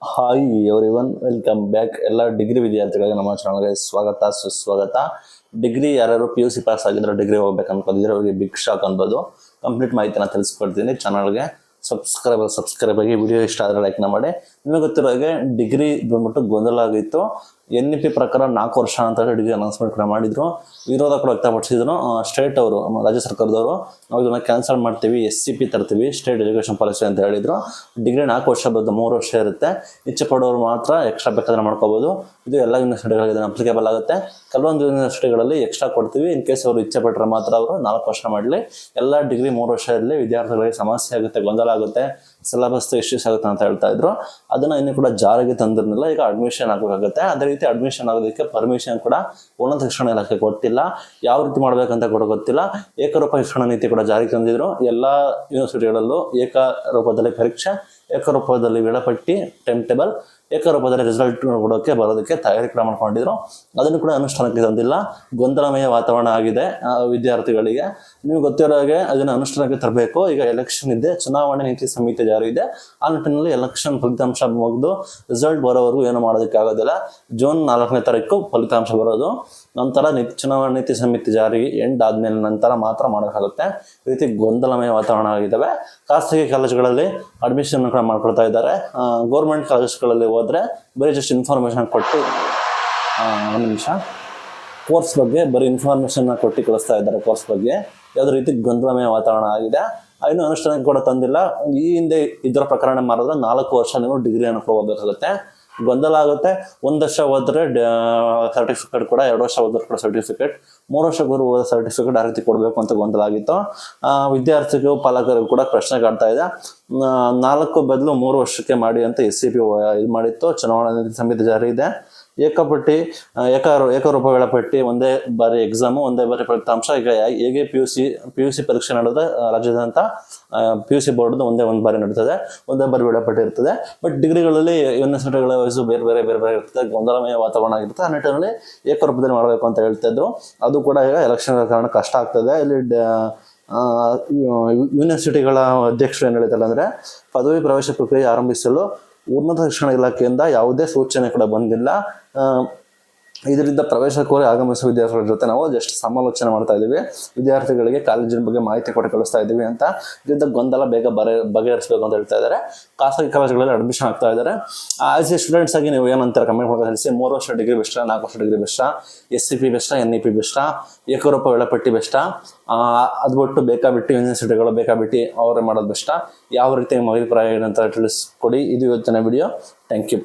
Hi everyone, welcome back. ಎಲ್ಲ degree ವಿದ್ಯಾರ್ಥಿಗಳಿಗೆ ನಮ್ಮ ಚಾನಲ್ಗೆ ಸ್ವಾಗತ ಸುಸ್ವಾಗತ. ಡಿಗ್ರಿ ಯಾರು PUC ಪಾಸ್ ಆಗಿದ್ರೆ ಡಿಗ್ರಿ ಹೋಗ್ಬೇಕು ಅನ್ಕೊಂಡಿದ್ರೆ ಅವ್ರಿಗೆ ಬಿಗ್ ಶಾಕ್ ಅನ್ಬೋದು. ಕಂಪ್ಲೀಟ್ ಮಾಹಿತಿನ ತಿಳಿಸ್ಕೊಡ್ತೀನಿ. ಚಾನಲ್ಗೆ ಸಬ್ಸ್ಕ್ರೈಬ್ ಆಗಿ, ವಿಡಿಯೋ ಇಷ್ಟ ಆದರೆ ಲೈಕ್ನ ಮಾಡಿ. ನಿಮಗೆ ಗೊತ್ತಿರೋ ಹಾಗೆ ಡಿಗ್ರಿ ಬಂದ್ಬಿಟ್ಟು ಗೊಂದಲ ಆಗಿತ್ತು. NEP ಪ್ರಕಾರ 4 ವರ್ಷ ಅಂತ ಹೇಳಿ ಡಿಗ್ರಿ ಅನೌನ್ಸ್ಮೆಂಟ್ ಕೂಡ ಮಾಡಿದ್ರು. ವಿರೋಧ ಕೂಡ ವ್ಯಕ್ತಪಡಿಸಿದ್ರು. ಸ್ಟೇಟ್ ಅವರು, ರಾಜ್ಯ ಸರ್ಕಾರದವರು, ನಾವು ಇದನ್ನ ಕ್ಯಾನ್ಸಲ್ ಮಾಡ್ತೀವಿ, SCP ತರ್ತೀವಿ, ಸ್ಟೇಟ್ ಎಜುಕೇಶನ್ ಪಾಲಿಸಿ ಅಂತ ಹೇಳಿದ್ರು. ಡಿಗ್ರಿ 4 ವರ್ಷ ಬದ್ದು 3 ವರ್ಷ ಇರುತ್ತೆ. ಇಚ್ಛೆ ಪಡೋರು ಮಾತ್ರ ಎಕ್ಸ್ಟ್ರಾ ಬೇಕಾದ್ರೆ ಮಾಡ್ಕೋಬಹುದು. ಇದು ಎಲ್ಲ ಯೂನಿವರ್ಸಿಟಿಗಳಿಗೆ ಅಪ್ಲಿಕೇಬಲ್ ಆಗುತ್ತೆ. ಕೆಲವೊಂದು ಯೂನಿವರ್ಸಿಟಿಗಳಲ್ಲಿ ಎಕ್ಸ್ಟ್ರಾ ಕೊಡ್ತೀವಿ. ಇನ್ ಕೇಸ್ ಅವರು ಇಚ್ಛೆ ಪಟ್ಟರೆ ಮಾತ್ರ ಅವರು 4 ವರ್ಷ ಮಾಡಲಿ. ಎಲ್ಲ ಡಿಗ್ರಿ 3 ವರ್ಷ ಇರಲಿ. ವಿದ್ಯಾರ್ಥಿಗಳಿಗೆ ಸಮಸ್ಯೆ ಆಗುತ್ತೆ, ಗೊಂದಲ ಆಗುತ್ತೆ, ಸಿಲೆಬಸ್ ಇಶ್ಯೂಸ್ ಆಗುತ್ತೆ ಅಂತ ಹೇಳ್ತಾ ಇದ್ರು. ಅದನ್ನ ಇನ್ನೂ ಕೂಡ ಜಾರಿಗೆ ತಂದಿರಲಿಲ್ಲ. ಈಗ ಅಡ್ಮಿಷನ್ ಆಗಬೇಕಾಗುತ್ತೆ. ಅದೇ ರೀತಿ ಅಡ್ಮಿಷನ್ ಆಗೋದಕ್ಕೆ ಪರ್ಮಿಷನ್ ಕೂಡ ಉನ್ನತ ಶಿಕ್ಷಣ ಇಲಾಖೆ ಕೊಟ್ಟಿಲ್ಲ. ಯಾವ ರೀತಿ ಮಾಡ್ಬೇಕಂತ ಕೂಡ ಗೊತ್ತಿಲ್ಲ. ಏಕರೂಪ ಶಿಕ್ಷಣ ನೀತಿ ಕೂಡ ಜಾರಿಗೆ ತಂದಿದ್ರು. ಎಲ್ಲಾ ಯೂನಿವರ್ಸಿಟಿಗಳಲ್ಲೂ ಏಕರೂಪದಲ್ಲಿ ಪರೀಕ್ಷೆ, ಏಕರೂಪದಲ್ಲಿ ವೇಳಾಪಟ್ಟಿ, ಟೈಮ್ ಟೇಬಲ್, ಏಕರೂಪದಲ್ಲಿ ರಿಸಲ್ಟ್ ಬರೋದಕ್ಕೆ ತಯಾರಿ ಕೂಡ ಮಾಡ್ಕೊಂಡಿದ್ರು. ಅದನ್ನು ಕೂಡ ಅನುಷ್ಠಾನಕ್ಕೆ ತಂದಿಲ್ಲ. ಗೊಂದಲಮಯ ವಾತಾವರಣ ಆಗಿದೆ ವಿದ್ಯಾರ್ಥಿಗಳಿಗೆ. ನೀವು ಗೊತ್ತಿರೋ ಹಾಗೆ ಅದನ್ನು ಅನುಷ್ಠಾನಕ್ಕೆ ತರಬೇಕು. ಈಗ ಎಲೆಕ್ಷನ್ ಇದೆ, ಚುನಾವಣೆ ನೀತಿ ಸಂಹಿತೆ ಜಾರಿ ಇದೆ. ಆ ನಿಟ್ಟಿನಲ್ಲಿ ಎಲೆಕ್ಷನ್ ಫಲಿತಾಂಶ ಮುಗಿದು ರಿಸಲ್ಟ್ ಬರೋವರೆಗೂ ಏನು ಮಾಡೋದಕ್ಕೆ ಆಗೋದಿಲ್ಲ. ಜೂನ್ 4ನೇ ತಾರೀಕು ಫಲಿತಾಂಶ ಬರೋದು. ನಂತರ ಚುನಾವಣಾ ನೀತಿ ಸಂಹಿತೆ ಜಾರಿ ಎಂಡ್ ಆದ್ಮೇಲೆ ನಂತರ ಮಾತ್ರ ಮಾಡೋಕ್ಕಾಗುತ್ತೆ. ಈ ರೀತಿ ಗೊಂದಲಮಯ ವಾತಾವರಣ ಆಗಿದ್ದಾವೆ. ಖಾಸಗಿ ಕಾಲೇಜುಗಳಲ್ಲಿ ಅಡ್ಮಿಷನ್ ಕೂಡ ಮಾಡ್ಕೊಳ್ತಾ ಇದ್ದಾರೆ. ಗೌರ್ಮೆಂಟ್ ಕಾಲೇಜುಗಳಲ್ಲಿ ಹೋದ್ರೆ ಬರೀ ಜಸ್ಟ್ ಇನ್ಫಾರ್ಮೇಶನ್ ಕೊಟ್ಟು, ಒಂದು ನಿಮಿಷ, ಕೋರ್ಸ್ ಬಗ್ಗೆ ಬರೀ ಇನ್ಫಾರ್ಮೇಶನ್ ಕೊಟ್ಟು ಕಳಿಸ್ತಾ ಇದ್ದಾರೆ. ಕೋರ್ಸ್ ಬಗ್ಗೆ ಯಾವುದೇ ರೀತಿ ಗೊಂದಲಮಯ ವಾತಾವರಣ ಆಗಿದೆ. ಇನ್ನು ಅನುಷ್ಠಾನಕ್ಕೆ ಕೂಡ ತಂದಿಲ್ಲ. ಈ ಹಿಂದೆ ಇದರ ಪ್ರಕರಣ ಮಾಡಿದ್ರೆ 4 ವರ್ಷ ನೀವು ಡಿಗ್ರಿ ಓದಬೇಕಾಗುತ್ತೆ. ಗೊಂದಲ ಆಗುತ್ತೆ. 1 ವರ್ಷ ಹೋದ್ರೆ ಸರ್ಟಿಫಿಕೇಟ್ ಕೂಡ, 2 ವರ್ಷ ಹೋದ್ರೆ ಕೂಡ ಸರ್ಟಿಫಿಕೇಟ್, 3 ವರ್ಷ ಓದೋ ಸರ್ಟಿಫಿಕೇಟ್ ಆ ರೀತಿ ಕೊಡಬೇಕು ಅಂತ ಗೊಂದಲ ಆಗಿತ್ತು. ವಿದ್ಯಾರ್ಥಿಗಳು, ಪಾಲಕರಿಗೂ ಕೂಡ ಪ್ರಶ್ನೆ ಕಾಡ್ತಾ ಇದೆ. 4 ಬದಲು 3 ವರ್ಷಕ್ಕೆ ಮಾಡಿ ಅಂತ SCP ಇದು ಮಾಡಿತ್ತು. ಚುನಾವಣಾ ನೀತಿ ಸಂಹಿತೆ ಜಾರಿ ಇದೆ. ಏಕರೂಪ ವೇಳಾಪಟ್ಟಿ, ಒಂದೇ ಬಾರಿ ಎಕ್ಸಾಮು, ಒಂದೇ ಬಾರಿ ಫಲಿತಾಂಶ. ಈಗ ಹೇಗೆ PUC ಪರೀಕ್ಷೆ ನಡೆದ ರಾಜ್ಯದಂತ PUC ಬೋರ್ಡ್ ಒಂದು ಬಾರಿ ನಡೀತದೆ, ಒಂದೇ ಬಾರಿ ವೇಳಾಪಟ್ಟಿ ಇರ್ತದೆ. ಬಟ್ ಡಿಗ್ರಿಗಳಲ್ಲಿ ಯೂನಿವರ್ಸಿಟಿಗಳ ವಯಸ್ಸು ಬೇರೆ ಬೇರೆ ಇರ್ತದೆ. ಗೊಂದಲಮಯ ವಾತಾವರಣ ಆಗಿರುತ್ತೆ. ಆ ನಿಟ್ಟಿನಲ್ಲಿ ಏಕರೂಪದಲ್ಲಿ ಮಾಡಬೇಕು ಅಂತ ಹೇಳ್ತಾ ಇದ್ರು. ಅದು ಕೂಡ ಈಗ ಎಲೆಕ್ಷನ್ ಕಾರಣ ಕಷ್ಟ ಆಗ್ತದೆ. ಇಲ್ಲಿ ಯೂನಿವರ್ಸಿಟಿಗಳ ಅಧ್ಯಕ್ಷರು ಏನ್ ಹೇಳ್ತಾರೆ ಅಂದ್ರೆ, ಪದವಿ ಪ್ರವೇಶ ಪ್ರಕ್ರಿಯೆ ಆರಂಭಿಸಲು ಉನ್ನತ ಶಿಕ್ಷಣ ಇಲಾಖೆಯಿಂದ ಯಾವುದೇ ಸೂಚನೆ ಕೂಡ ಬಂದಿಲ್ಲ. ಇದರಿಂದ ಪ್ರವೇಶ ಕೋರಿ ಆಗಮಿಸುವ ವಿದ್ಯಾರ್ಥಿಗಳ ಜೊತೆ ನಾವು ಜಸ್ಟ್ ಸಮಾಲೋಚನೆ ಮಾಡ್ತಾ ಇದ್ದೀವಿ. ವಿದ್ಯಾರ್ಥಿಗಳಿಗೆ ಕಾಲೇಜಿನ ಬಗ್ಗೆ ಮಾಹಿತಿ ಕೊಟ್ಟು ಕಳಿಸ್ತಾ ಇದ್ದೀವಿ ಅಂತ. ಇದರಿಂದ ಗೊಂದಲ ಬೇಗ ಬಗೆಹರಿಸಬೇಕು ಅಂತ ಹೇಳ್ತಾ ಇದ್ದಾರೆ. ಖಾಸಗಿ ಕಾಲೇಜುಗಳಲ್ಲಿ ಅಡ್ಮಿಷನ್ ಆಗ್ತಾ ಇದ್ದಾರೆ. ಆಸ್ ಎ ಸ್ಟೂಡೆಂಟ್ಸ್ ಆಗಿ ನೀವು ಏನಂತಾರೆ ಕಮೆಂಟ್ ಮಾಡಿ ತಿಳಿಸಿ. 3 ವರ್ಷ ಡಿಗ್ರಿ ಬೆಸ್ಟಾ, 4 ವರ್ಷ ಡಿಗ್ರಿ ಬೆಸ್ಟಾ, SCP ಬೆಸ್ಟಾ, NEP ಬೆಸ್ಟಾ, ಏಕರೂಪ ವೇಳಾಪಟ್ಟಿ ಬೆಸ್ಟಾ, ಅದು ಬಿಟ್ಟು ಬೇಕಾಬಿಟ್ಟು ಯೂನಿವರ್ಸಿಟಿಗಳು ಬೇಕಾಬಿಟ್ಟು ಅವರೇ ಮಾಡೋದು ಬೆಸ್ಟಾ? ಯಾವ ರೀತಿ ನಿಮ್ಮ ಅಭಿಪ್ರಾಯ ಏನಂತ ತಿಳಿಸ್ಕೊಡಿ. ಇದು ಇವತ್ತಿನ ವಿಡಿಯೋ. Thank you.